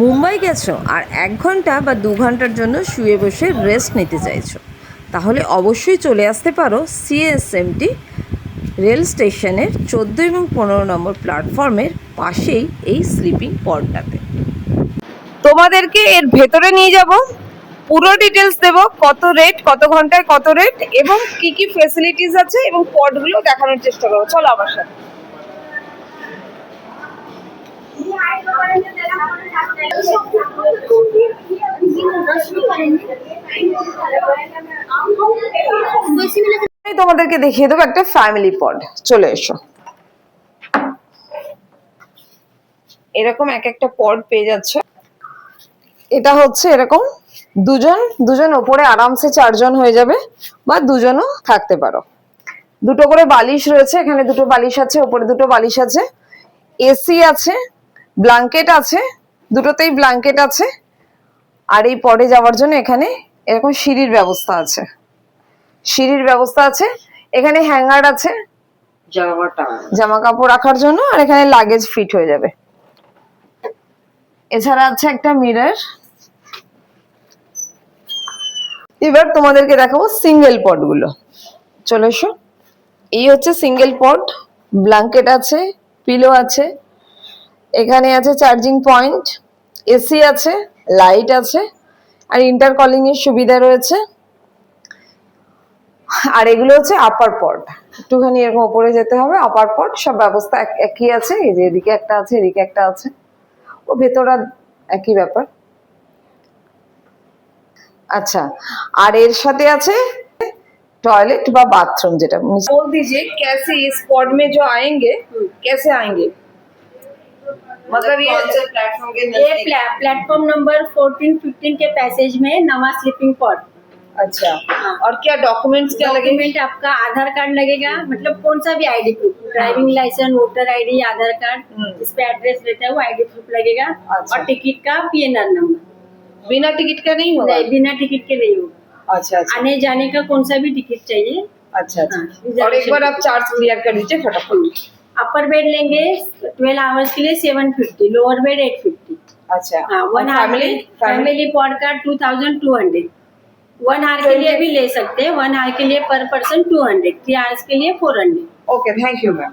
মুম্বাই গেছো আর 1 ঘন্টা বা 2 ঘন্টার জন্য শুয়ে বসে রেস্ট নিতে চাইছো, তাহলে অবশ্যই চলে আসতে পারো সিএসএমটি রেল স্টেশনের 14 এবং 15 নম্বর প্ল্যাটফর্মের পাশেই এই স্লিপিং পডটাতে। তোমাদেরকে এর ভেতরে নিয়ে যাব, পুরো ডিটেলস দেব, কত রেট, কত ঘন্টায় কত রেট এবং কি কি ফেসিলিটিস আছে এবং পডগুলো দেখানোর চেষ্টা করবো। চলো আমার সাথে। তোমাদেরকে দেখিয়ে দেবো একটা ফ্যামিলি পড। চলে এসো। এরকম এক একটা পড পেয়ে যাচ্ছ। এটা হচ্ছে এরকম দুজন ওপরে আরামসে 4 জন হয়ে যাবে, বা দুজনও থাকতে পারো। দুটো করে বালিশ রয়েছে, এখানে দুটো বালিশ আছে, ওপরে দুটো বালিশ আছে, এসি আছে, ব্ল্যাঙ্কেট আছে, দুটোতেই ব্ল্যাঙ্কেট আছে। আর এই পডে যাওয়ার জন্য এখানে এরকম সিঁড়ির ব্যবস্থা আছে, এখানে হ্যাঙ্গার আছে জামা কাপড় রাখার জন্য, আর এখানে লাগেজ ফিট হয়ে যাবে। এছাড়া আছে একটা মিরর। এবার তোমাদেরকে দেখাবো সিঙ্গেল পড গুলো। চলে এসো। এই হচ্ছে সিঙ্গেল পড, ব্ল্যাঙ্কেট আছে, পিলো আছে, এখানে আছে চার্জিং পয়েন্ট, এসি আছে, লাইট আছে, আর ইন্টারকলিং এর সুবিধা রয়েছে। আর এগুলো হচ্ছে আপার পড, একটুখানি এরকম উপরে যেতে হবে। আপার পড সব ব্যবস্থা একই আছে, এই যে এদিকে একটা আছে, এদিকে একটা আছে, ও ভেতরা একই ব্যাপার। আচ্ছা, আর এর সাথে আছে टॉयलेट বা बाथरूम। যেটা बोल दीजिए कैसे इस पॉड में जो आएंगे कैसे आएंगे, मतलब ये प्लेटफॉर्म के प्लेटफॉर्म नंबर 14-15 के पैसेज में नवा स्लीपिंग पॉड। अच्छा, और क्या डॉक्यूमेंट्स क्या लगेंगे? डॉक्यूमेंट आपका आधार कार्ड लगेगा, मतलब कौन सा भी ID proof, driving licence, voter ID, Aadhaar card, इस पे एड्रेस रहता है वो आईडी प्रूफ लगेगा। और टिकट का पीएनआर नंबर। बिना टिकट का नहीं होगा? नहीं, बिना टिकट के नहीं होगा। अच्छा, आने जाने का कौन सा भी टिकट चाहिए। अच्छा। और एक बार आप चार्ज क्लियर कर दीजिए फटाफट। अपर बेड लेंगे 12 आवर्स के लिए 750, लोअर बेड 850। अच्छा, वन फैमिली पॉड का 2200। 1 आवर के लिए भी ले सकते हैं, 1 आवर के लिए पर पर्सन 200, 3 आवर्स के लिए 400। Okay, thank you ma'am.